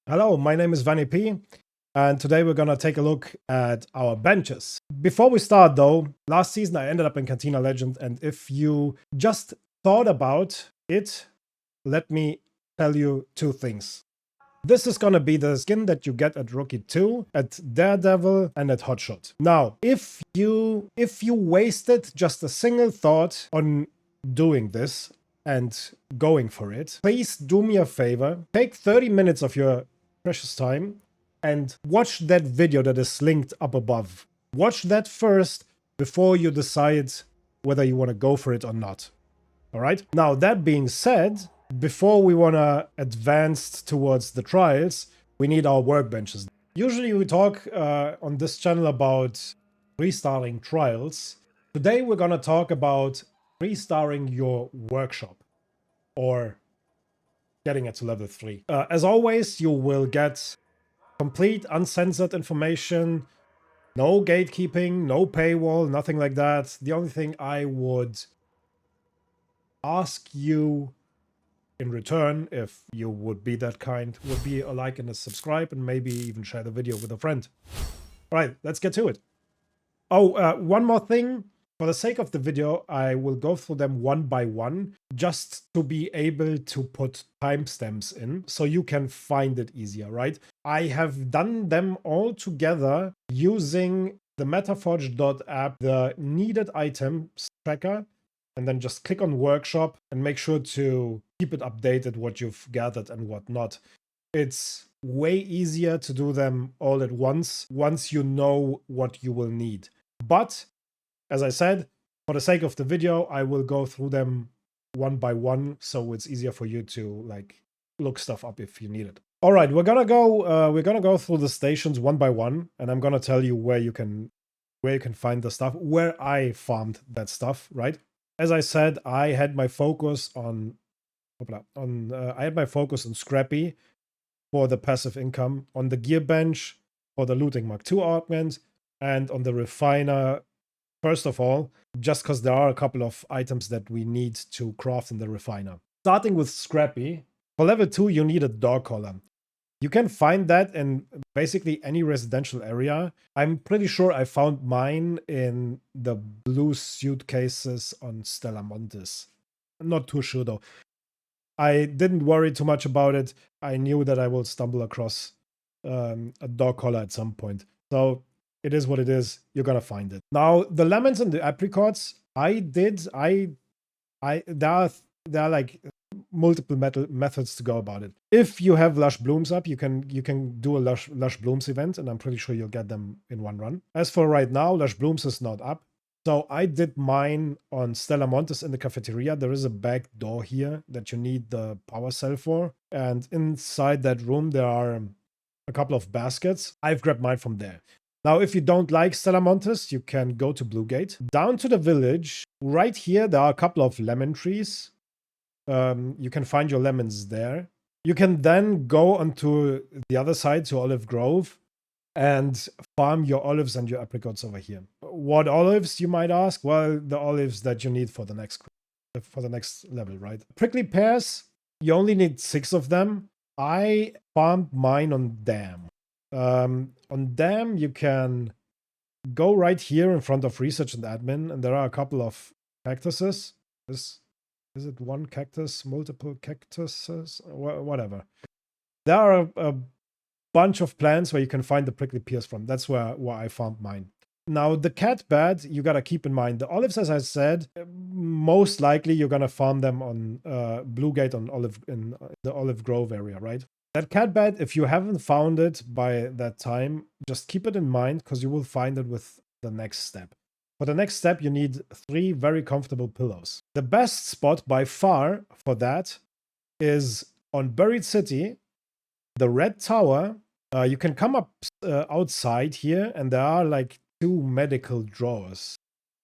Hello, my name is Vanny P, and today we're gonna take a look at our benches. Before we start though, last season I ended up in Cantina Legend, and if you just thought about it, let me tell you two things. This is gonna be the skin that you get at Rookie 2, at Daredevil, and at Hotshot. Now, if you wasted just a single thought on doing this and going for it, please do me a favor, take 30 minutes of your precious time and watch that video that is linked up above. Watch that first before you decide whether you want to go for it or not. All right? Now, that being said, before we want to advance towards the trials, we need our workbenches. Usually we talk on this channel about 3-starring trials. Today we're going to talk about 3-starring your workshop, or getting it to level 3. As always, you will get complete uncensored information, no gatekeeping, no paywall, nothing like that. The only thing I would ask you in return, if you would be that kind, would be a like and a subscribe, and maybe even share the video with a friend. All right, let's get to it. Oh, one more thing. For the sake of the video, I will go through them one by one, just to be able to put timestamps in, so you can find it easier, right? I have done them all together using the Metaforge.app, the needed items tracker, and then just click on workshop and make sure to keep it updated what you've gathered and what not. It's way easier to do them all at once you know what you will need. But as I said, for the sake of the video, I will go through them one by one, so it's easier for you to like look stuff up if you need it. All right, we're gonna go through the stations one by one, and I'm gonna tell you where you can find the stuff, where I farmed that stuff. Right? As I said, I had my focus on Scrappy for the passive income, on the gear bench for the looting Mark II augment, and on the refiner. First of all, just because there are a couple of items that we need to craft in the refiner. Starting with Scrappy, for level 2 you need a dog collar. You can find that in basically any residential area. I'm pretty sure I found mine in the blue suitcases on Stella Montes. I'm not too sure though. I didn't worry too much about it. I knew that I will stumble across a dog collar at some point. So it is what it is. You're gonna find it. Now, the lemons and the apricots, there are like multiple methods to go about it. If you have lush blooms up, you can do a lush blooms event, and I'm pretty sure you'll get them in one run. As for right now, lush blooms is not up. So I did mine on Stella Montes in the cafeteria. There is a back door here that you need the power cell for. And inside that room, there are a couple of baskets. I've grabbed mine from there. Now, if you don't like Stella Montes, you can go to Bluegate. Down to the village. Right here, there are a couple of lemon trees. You can find your lemons there. You can then go onto the other side to Olive Grove and farm your olives and your apricots over here. What olives, you might ask? Well, the olives that you need for the next level, right? Prickly pears, you only need 6 of them. I farmed mine on Dam. On Dam, you can go right here in front of research and admin, and there are a couple of cactuses. Is it one cactus, multiple cactuses, whatever? There are a bunch of plants where you can find the prickly pears from. That's where I found mine. Now, the cat bed, you gotta keep in mind. The olives, as I said, most likely you're gonna farm them on Bluegate in the Olive Grove area, right? That cat bed, if you haven't found it by that time, just keep it in mind, because you will find it with the next step. For the next step, you need 3 very comfortable pillows. The best spot by far for that is on Buried City, the Red Tower. You can come up outside here, and there are like 2 medical drawers.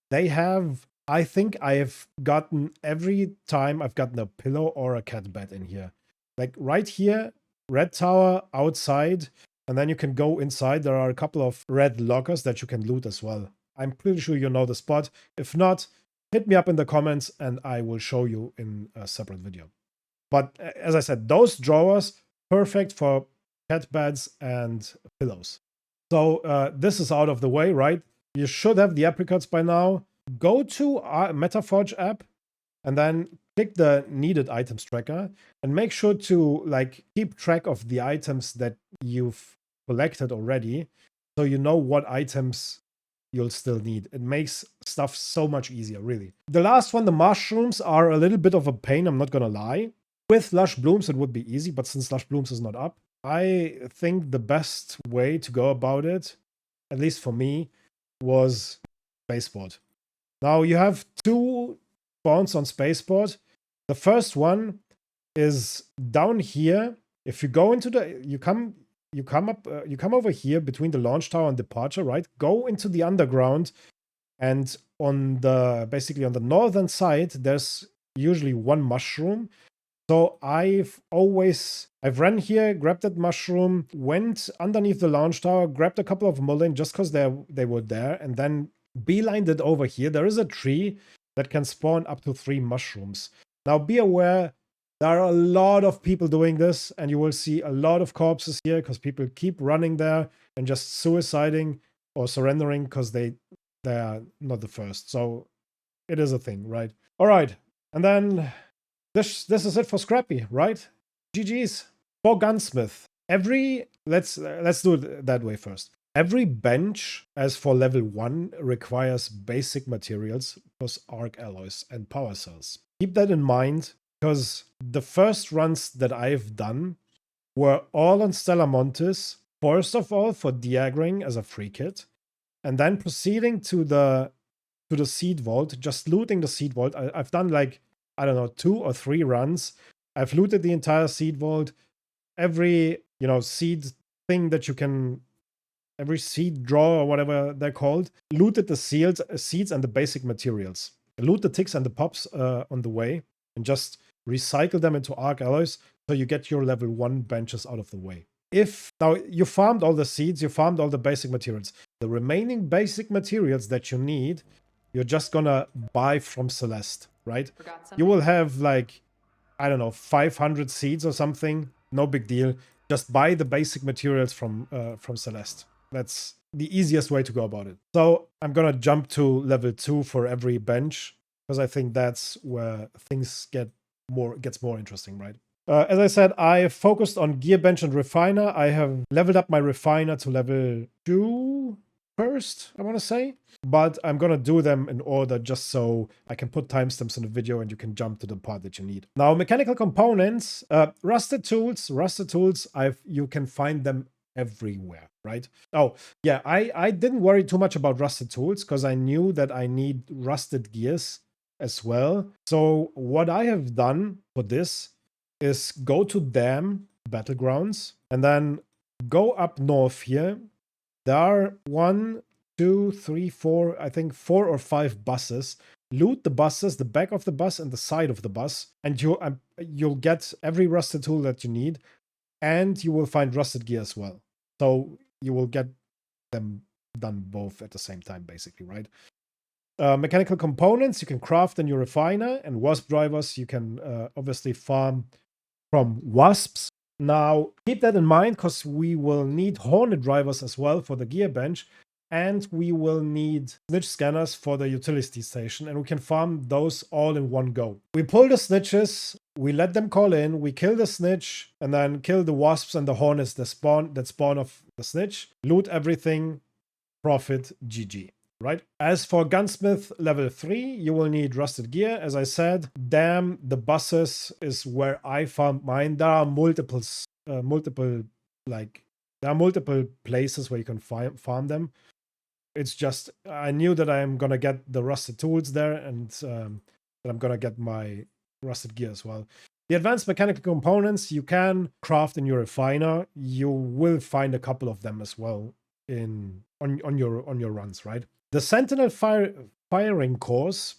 They have, I think I've gotten, every time I've gotten a pillow or a cat bed in here. Like right here, Red Tower outside, and then you can go inside. There are a couple of red lockers that you can loot as well. I'm pretty sure you know the spot. If not, hit me up in the comments and I will show you in a separate video. But as I said, those drawers, perfect for cat beds, and pillows. So this is out of the way, right? You should have the apricots by now. Go to our MetaForge app and then click the needed items tracker and make sure to like keep track of the items that you've collected already, so you know what items you'll still need. It makes stuff so much easier, really. The last one, the mushrooms, are a little bit of a pain, I'm not gonna lie. With Lush Blooms, it would be easy, but since Lush Blooms is not up, I think the best way to go about it, at least for me, was Spaceport. Now, you have two spawns on Spaceport. The first one is down here. If you go into the, you come over here between the launch tower and departure, right? Go into the underground, and on the, basically on the northern side, there's usually one mushroom. So I've ran here, grabbed that mushroom, went underneath the launch tower, grabbed a couple of mullein just because they were there, and then beelined it over here. There is a tree that can spawn up to 3 mushrooms. Now be aware, there are a lot of people doing this, and you will see a lot of corpses here because people keep running there and just suiciding or surrendering because they are not the first. So it is a thing, right? All right, and then this is it for Scrappy, right? GG's. For Gunsmith, let's do it that way first. Every bench, as for level 1, requires basic materials plus arc alloys and power cells. Keep that in mind, because the first runs that I've done were all on Stellar Montis. First of all, for Diagraing as a free kit, and then proceeding to the seed vault, just looting the seed vault. I've done like, I don't know, 2 or 3 runs. I've looted the entire seed vault. Every, seed thing that you can, every seed drawer or whatever they're called. Looted the seeds and the basic materials. Loot the ticks and the pops on the way, and just recycle them into arc alloys so you get your level 1 benches out of the way. Now you farmed all the seeds, you farmed all the basic materials. The remaining basic materials that you need, you're just gonna buy from Celeste, right? You will have like, I don't know, 500 seeds or something. No big deal. Just buy the basic materials from Celeste. That's the easiest way to go about it. So I'm gonna jump to level 2 for every bench, because I think that's where things gets more interesting, right? As I said, I focused on Gearbench and Refiner. I have leveled up my Refiner to level 2 first, I want to say. But I'm going to do them in order just so I can put timestamps in the video and you can jump to the part that you need. Now, mechanical components, rusted tools, you can find them everywhere, right? Oh, yeah, I didn't worry too much about rusted tools because I knew that I need rusted gears as well. So what I have done for this is go to Dam Battlegrounds and then go up north here. There are 1, 2, 3, 4, I think 4 or 5 buses. Loot the buses, the back of the bus and the side of the bus, and you'll get every rusted tool that you need, and you will find rusted gear as well. So you will get them done both at the same time, basically, right? Mechanical components you can craft in your refiner, and wasp drivers you can obviously farm from wasps. Now, keep that in mind because we will need hornet drivers as well for the gear bench, and we will need snitch scanners for the utility station, and we can farm those all in one go. We pull the snitches, we let them call in, we kill the snitch, and then kill the wasps and the hornets that spawn off the snitch, loot everything, profit, GG. Right. As for Gunsmith level 3, you will need rusted gear. As I said, Dam the buses is where I found mine. There are multiple places where you can farm them. It's just, I knew that I'm gonna get the rusted tools there, and that I'm gonna get my rusted gear as well. The advanced mechanical components you can craft in your refiner. You will find a couple of them as well on your runs, right? The Sentinel firing course.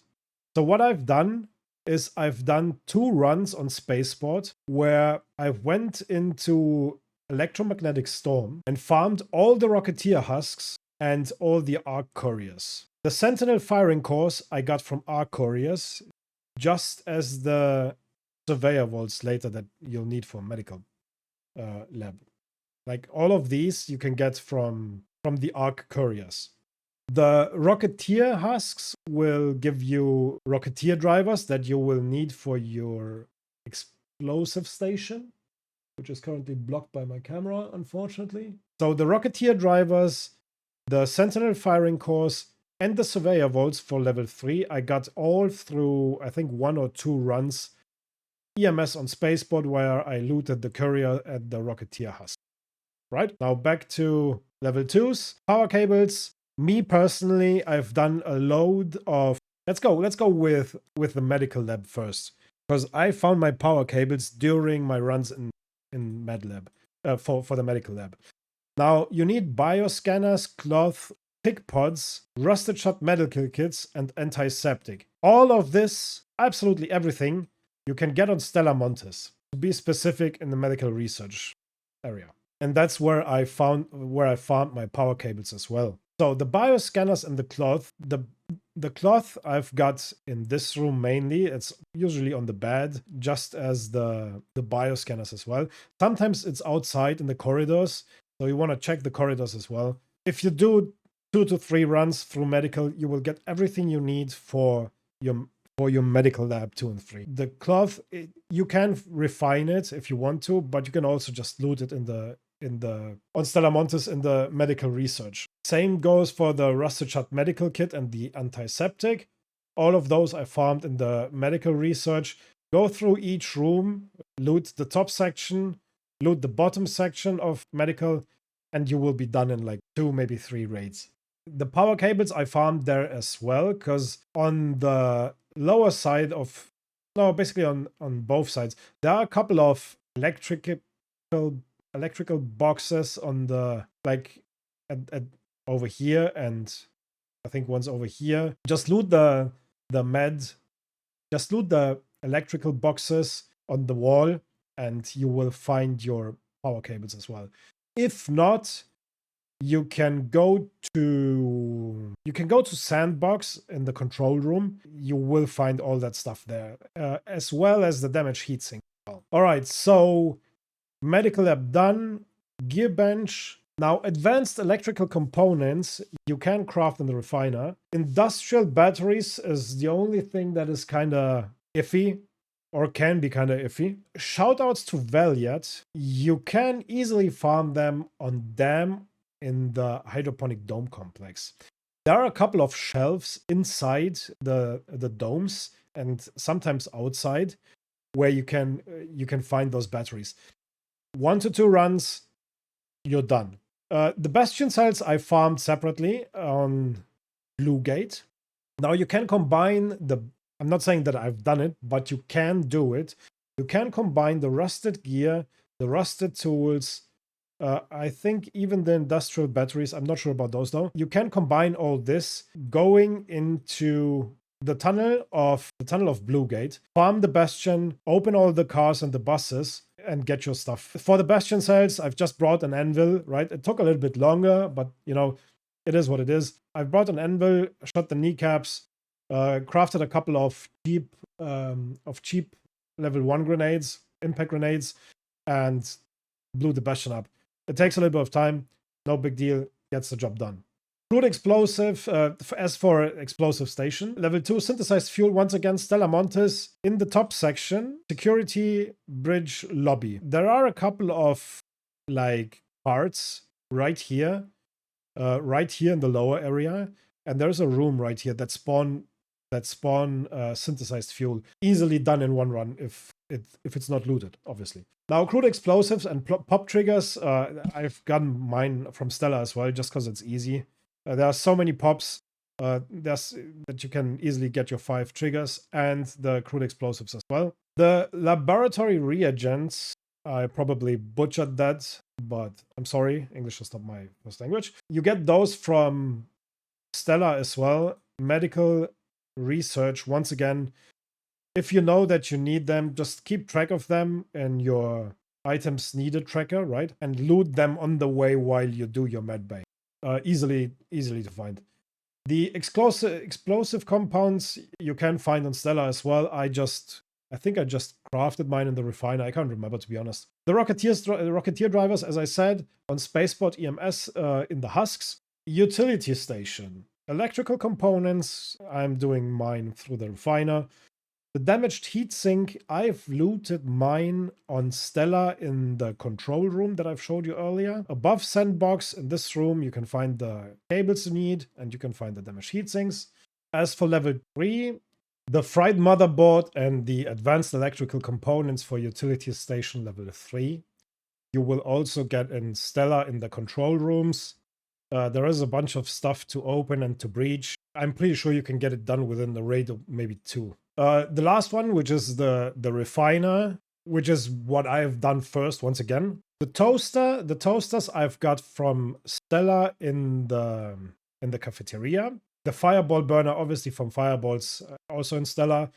So what I've done is I've done 2 runs on Spaceport where I went into Electromagnetic Storm and farmed all the Rocketeer husks and all the Arc Couriers. The Sentinel firing course I got from Arc Couriers, just as the Surveyor vaults later that you'll need for medical lab. Like all of these you can get from the Arc Couriers. The Rocketeer husks will give you Rocketeer drivers that you will need for your explosive station, which is currently blocked by my camera, unfortunately. So the Rocketeer drivers, the Sentinel firing cores, and the Surveyor volts for level 3, I got all through, I think, 1 or 2 runs EMS on Spaceport where I looted the Courier and the Rocketeer husk. Right, now back to level 2s. Power cables. Me personally, I've done a load of... Let's go with the medical lab first. Because I found my power cables during my runs in med lab, for the medical lab. Now, you need bioscanners, cloth, pick pods, rusted shot medical kits, and antiseptic. All of this, absolutely everything, you can get on Stella Montes, to be specific, in the medical research area. And that's where I found my power cables as well. So the bioscanners and the cloth, the cloth I've got in this room mainly. It's usually on the bed, just as the bioscanners as well. Sometimes it's outside in the corridors, so you want to check the corridors as well. If you do 2 to 3 runs through medical, you will get everything you need for your medical lab 2 and 3. The cloth, you can refine it if you want to, but you can also just loot it on Stella Montes in the medical research. Same goes for the rusted shot medical kit and the antiseptic. All of those I farmed in the medical research. Go through each room, loot the top section, loot the bottom section of medical, and you will be done in like 2, maybe 3 raids. The power cables I farmed there as well, because on the lower side of... No, basically on both sides, there are a couple of electrical boxes on the... like at over here, and I think one's over here. Just loot the electrical boxes on the wall, and you will find your power cables as well. If not, you can go to Sandbox in the control room. You will find all that stuff there, as well as the damage heatsink. All right, so medical lab done. Gear bench. Now, advanced electrical components you can craft in the refiner. Industrial batteries is the only thing that is kind of iffy, or can be kind of iffy. Shoutouts to Valiant. You can easily farm them on Dam in the hydroponic dome complex. There are a couple of shelves inside the domes and sometimes outside where you can find those batteries. 1 to 2 runs, you're done. The Bastion cells I farmed separately on Blue Gate. Now you can combine I'm not saying that I've done it, but you can do it. You can combine the rusted gear, the rusted tools, I think even the industrial batteries. I'm not sure about those though. You can combine all this going into the tunnel of Blue Gate, farm the Bastion, open all the cars and the buses, and get your stuff. For the Bastion cells, I've just brought an anvil, right? It took a little bit longer, but it is what it is. I've brought an anvil, shot the kneecaps, crafted a couple of cheap level 1 grenades, impact grenades, and blew the Bastion up. It takes a little bit of time, no big deal, gets the job done. Crude explosive, as for explosive station. Level 2 synthesized fuel, once again, Stella Montes. In the top section, security bridge lobby. There are a couple of parts right here in the lower area. And there's a room right here that spawn synthesized fuel. Easily done in 1 run if it's not looted, obviously. Now, crude explosives and pop triggers. I've gotten mine from Stella as well, just because it's easy. There are so many pops that you can easily get your 5 triggers, and the crude explosives as well. The laboratory reagents, I probably butchered that, but I'm sorry, English is not my first language. You get those from Stella as well. Medical research, once again, if you know that you need them, just keep track of them in your items needed tracker, right? And loot them on the way while you do your med bay. Easily to find. The explosive compounds you can find on Stella as well. I just I think I just crafted mine in the refiner. I can't remember, to be honest. The Rocketeer drivers, as I said, on Spaceport EMS in the husks. Utility station. Electrical components, I'm doing mine through the refiner. The damaged heatsink, I've looted mine on Stella in the control room that I've showed you earlier. Above Sandbox, in this room, you can find the cables you need, and you can find the damaged heatsinks. As for level 3, the fried motherboard and the advanced electrical components for utility station level 3. You will also get in Stella in the control rooms. There is a bunch of stuff to open and to breach. I'm pretty sure you can get it done within the raid of maybe 2. The last one, which is the refiner, which is what I've done first once again. The toasters I've got from Stella in the cafeteria. The fireball burner, obviously from Fireballs, also in Stella.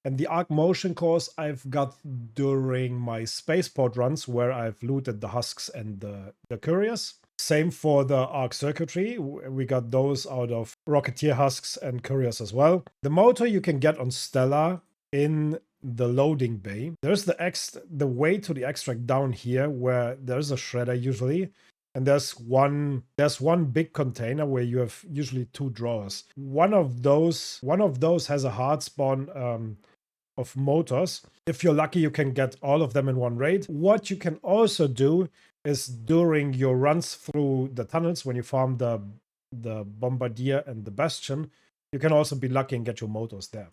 And the arc motion cores I've got during my spaceport runs, where I've looted the husks and the couriers. Same for the arc circuitry. We got those out of Rocketeer husks and couriers as well. The motor you can get on Stella in the loading bay. There's the way to the extract down here, where there's a shredder usually. And there's one big container where you have usually 2 drawers. One of those has a hard spawn of motors. If you're lucky, you can get all of them in one raid. What you can also do is during your runs through the tunnels, when you farm the Bombardier and the Bastion, you can also be lucky and get your motors there.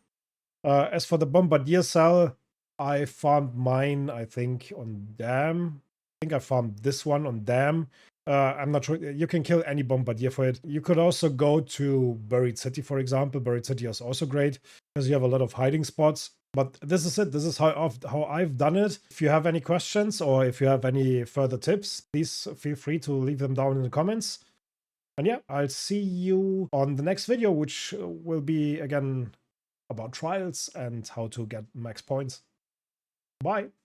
As for the Bombardier cell, I farmed mine, I think, on Dam. I think I farmed this one on Dam. I'm not sure. You can kill any Bombardier for it. You could also go to Buried City, for example. Buried City is also great because you have a lot of hiding spots. But this is it. This is how I've done it. If you have any questions or if you have any further tips, please feel free to leave them down in the comments. And yeah, I'll see you on the next video, which will be, again, about trials and how to get max points. Bye.